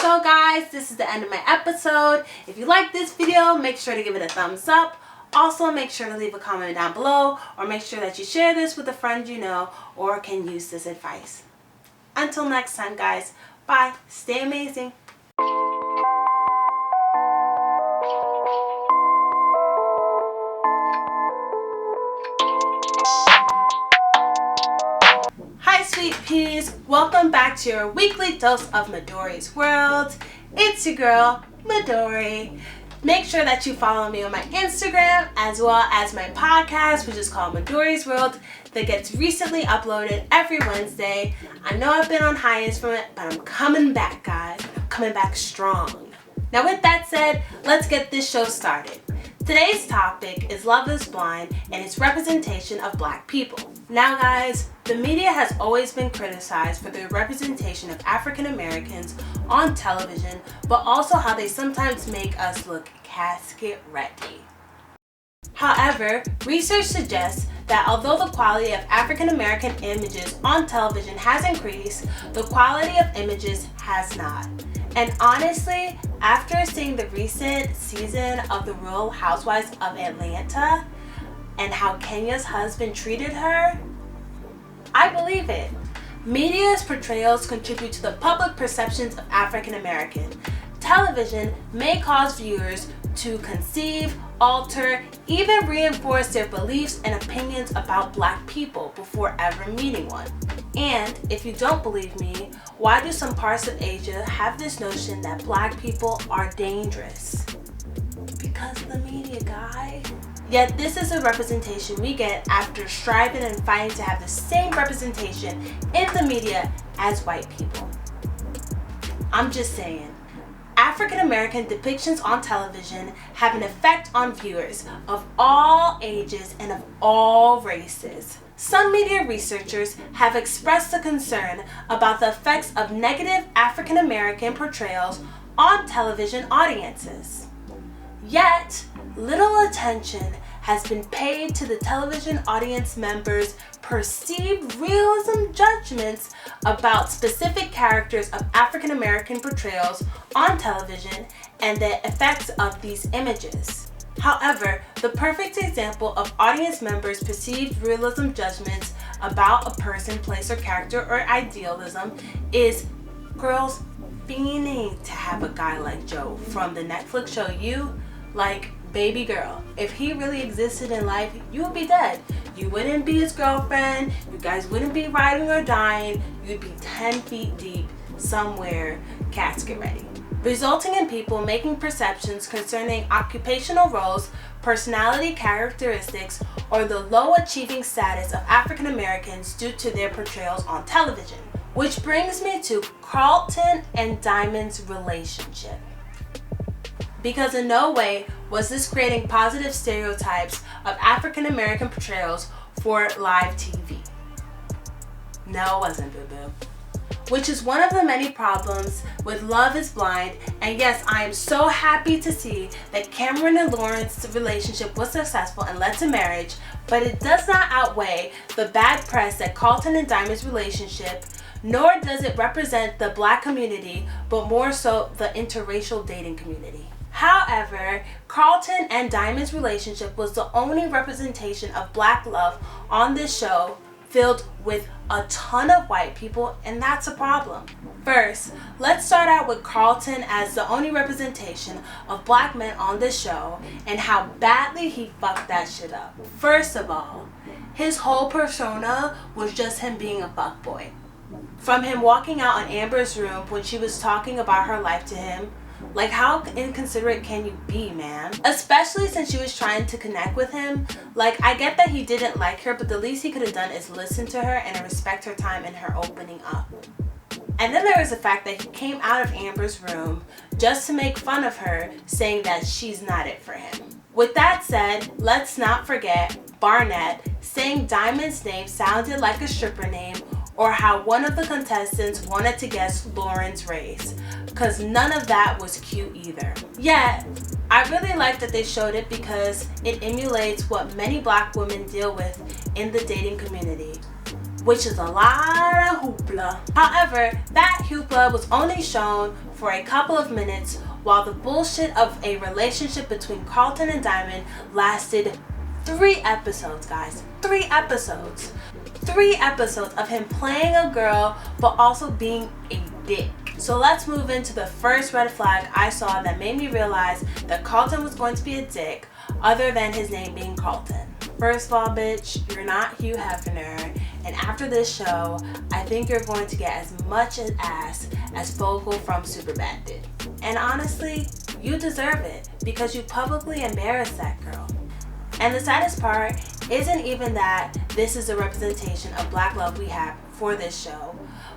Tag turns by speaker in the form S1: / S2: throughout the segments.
S1: So guys, this is the end of my episode. If you like this video, make sure to give it a thumbs up. Also, make sure to leave a comment down below, or make sure that you share this with a friend you know or can use this advice. Until next time, guys. Bye. Stay amazing. Hi sweet peas, welcome back to your weekly dose of Midori's World. It's your girl, Midori. Make sure that you follow me on my Instagram as well as my podcast, which is called Midori's World, that gets recently uploaded every Wednesday. I know I've been on hiatus from it, but I'm coming back, guys. I'm coming back strong. Now with that said, let's get this show started. Today's topic is Love is Blind and its representation of Black people. Now guys, the media has always been criticized for the representation of African Americans on television, but also how they sometimes make us look casket ready. However, research suggests that although the quality of African American images on television has increased, the quality of images has not. And honestly, after seeing the recent season of The Real Housewives of Atlanta and how Kenya's husband treated her, I believe it. Media's portrayals contribute to the public perceptions of African American. Television may cause viewers to conceive, alter, even reinforce their beliefs and opinions about Black people before ever meeting one. And if you don't believe me, why do some parts of Asia have this notion that Black people are dangerous? Because of the media, guy. Yet this is a representation we get after striving and fighting to have the same representation in the media as white people. I'm just saying. African American depictions on television have an effect on viewers of all ages and of all races. Some media researchers have expressed a concern about the effects of negative African American portrayals on television audiences. Yet, little attention has been paid to the television audience members' perceived realism judgments about specific characters of African American portrayals on television and the effects of these images. However, the perfect example of audience members' perceived realism judgments about a person, place, or character or idealism is girls fiending to have a guy like Joe from the Netflix show You. Like, baby girl, if he really existed in life, you would be dead. You wouldn't be his girlfriend, you guys wouldn't be riding or dying, you'd be 10 feet deep somewhere, casket ready. Resulting in people making perceptions concerning occupational roles, personality characteristics, or the low achieving status of African Americans due to their portrayals on television. Which brings me to Carlton and Diamond's relationship. Because in no way was this creating positive stereotypes of African American portrayals for live TV. No, it wasn't, boo-boo. Which is one of the many problems with Love is Blind, and yes, I am so happy to see that Cameron and Lauren's relationship was successful and led to marriage, but it does not outweigh the bad press that Carlton and Diamond's relationship, nor does it represent the Black community, but more so the interracial dating community. However, Carlton and Diamond's relationship was the only representation of Black love on this show, filled with a ton of white people, and that's a problem. First, let's start out with Carlton as the only representation of Black men on this show and how badly he fucked that shit up. First of all, his whole persona was just him being a fuckboy. From him walking out in Amber's room when she was talking about her life to him. Like, how inconsiderate can you be, man? Especially since she was trying to connect with him. Like, I get that he didn't like her, but the least he could have done is listen to her and respect her time and her opening up. And then there was the fact that he came out of Amber's room just to make fun of her, saying that she's not it for him. With that said, let's not forget Barnett saying Diamond's name sounded like a stripper name, or how one of the contestants wanted to guess Lauren's race, because none of that was cute either. Yet, I really like that they showed it because it emulates what many Black women deal with in the dating community, which is a lot of hoopla. However, that hoopla was only shown for a couple of minutes while the bullshit of a relationship between Carlton and Diamond lasted 3 episodes, guys. 3 episodes. 3 episodes of him playing a girl but also being a dick. So let's move into the first red flag I saw that made me realize that Carlton was going to be a dick, other than his name being Carlton. First of all, bitch, you're not Hugh Hefner, and after this show, I think you're going to get as much ass as Fogel from Superbad did. And honestly, you deserve it because you publicly embarrassed that girl. And the saddest part isn't even that this is a representation of black love we have for this show,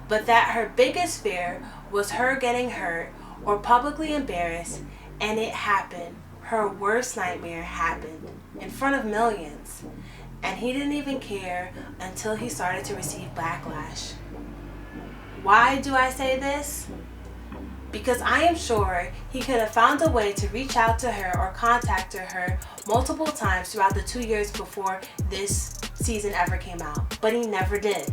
S1: but that her biggest fear was her getting hurt or publicly embarrassed, and it happened. Her worst nightmare happened in front of millions, and he didn't even care until he started to receive backlash. Why do I say this? Because I am sure he could have found a way to reach out to her or contact her multiple times throughout the 2 years before this season ever came out, but he never did.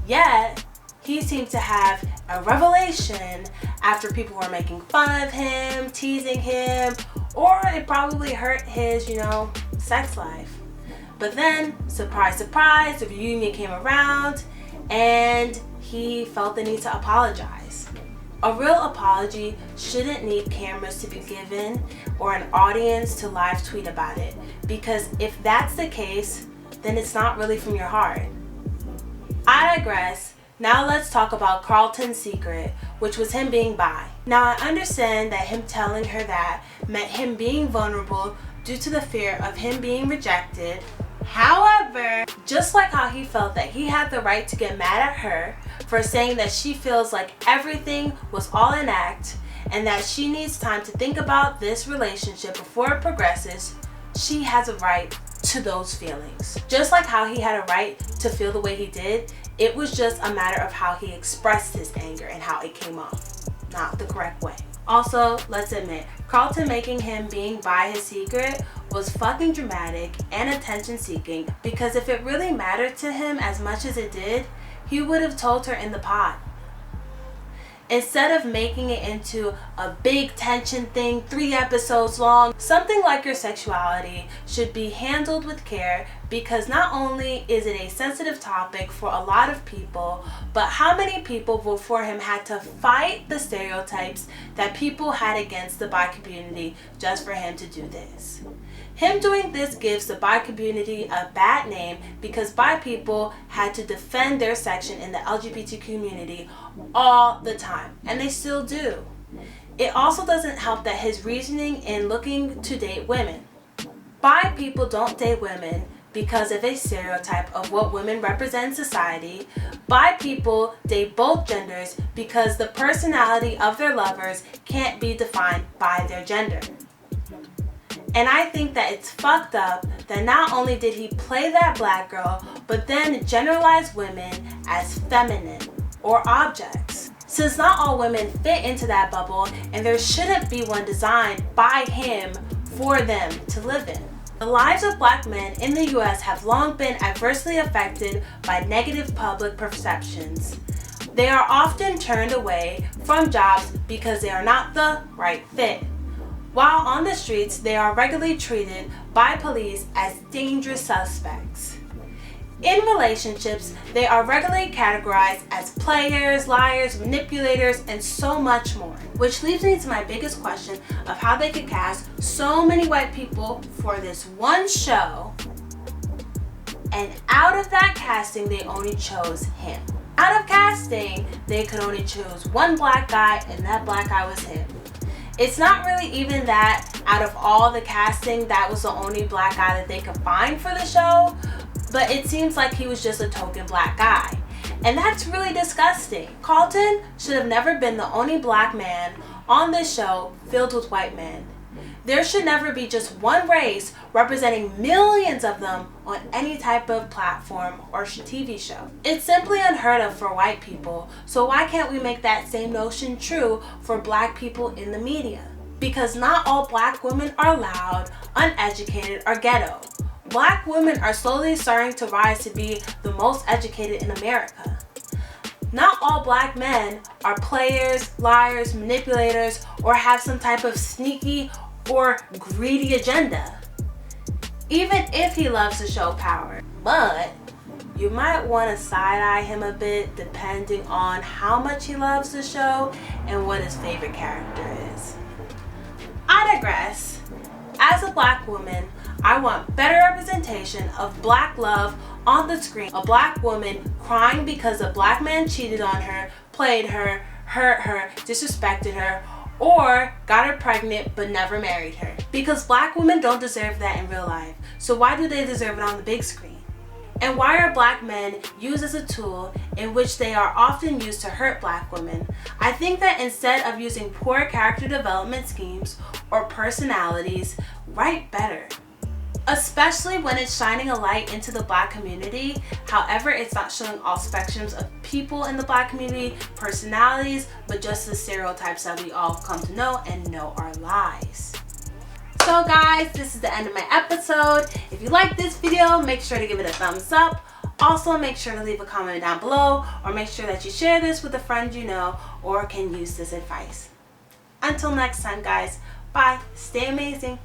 S1: Yet, he seemed to have a revelation after people were making fun of him, teasing him, or it probably hurt his, sex life. But then, surprise, surprise, the reunion came around and he felt the need to apologize. A real apology shouldn't need cameras to be given or an audience to live tweet about it, because if that's the case, then it's not really from your heart. I digress. Now let's talk about Carlton's secret, which was him being bi. Now I understand that him telling her that meant him being vulnerable due to the fear of him being rejected. However, just like how he felt that he had the right to get mad at her for saying that she feels like everything was all an act and that she needs time to think about this relationship before it progresses, she has a right to those feelings. Just like how he had a right to feel the way he did, it was just a matter of how he expressed his anger and how it came off, not the correct way. Also, let's admit, Carlton making him being bi his secret was fucking dramatic and attention seeking, because if it really mattered to him as much as it did, he would have told her in the pod. Instead of making it into a big tension thing 3 episodes long, something like your sexuality should be handled with care, because not only is it a sensitive topic for a lot of people, but how many people before him had to fight the stereotypes that people had against the bi community just for him to do this. Him doing this gives the bi community a bad name, because bi people had to defend their section in the LGBT community all the time, and they still do. It also doesn't help that his reasoning in looking to date women. Bi people don't date women because of a stereotype of what women represent in society. Bi people date both genders because the personality of their lovers can't be defined by their gender. And I think that it's fucked up that not only did he play that black girl, but then generalize women as feminine or objects. Since not all women fit into that bubble, and there shouldn't be one designed by him for them to live in. The lives of black men in the US have long been adversely affected by negative public perceptions. They are often turned away from jobs because they are not the right fit. While on the streets, they are regularly treated by police as dangerous suspects. In relationships, they are regularly categorized as players, liars, manipulators, and so much more. Which leads me to my biggest question of how they could cast so many white people for this one show, and out of that casting, they only chose him. Out of casting, they could only choose one black guy, and that black guy was him. It's not really even that out of all the casting, that was the only black guy that they could find for the show, but it seems like he was just a token black guy. And that's really disgusting. Carlton should have never been the only black man on this show filled with white men. There should never be just one race representing millions of them on any type of platform or TV show. It's simply unheard of for white people, so why can't we make that same notion true for black people in the media? Because not all black women are loud, uneducated, or ghetto. Black women are slowly starting to rise to be the most educated in America. Not all black men are players, liars, manipulators, or have some type of sneaky or greedy agenda, even if he loves to show power. But you might want to side-eye him a bit depending on how much he loves the show and what his favorite character is. I digress. As a black woman, I want better representation of black love on the screen. A black woman crying because a black man cheated on her, played her, hurt her, disrespected her, or got her pregnant but never married her. Because black women don't deserve that in real life. So why do they deserve it on the big screen? And why are black men used as a tool in which they are often used to hurt black women? I think that instead of using poor character development schemes or personalities, write better. Especially when it's shining a light into the black community. However, it's not showing all spectrums of people in the black community, personalities, but just the stereotypes that we all come to know and know are lies. So guys, this is the end of my episode. If you like this video, make sure to give it a thumbs up. Also, make sure to leave a comment down below, or make sure that you share this with a friend you know or can use this advice. Until next time guys, bye, stay amazing.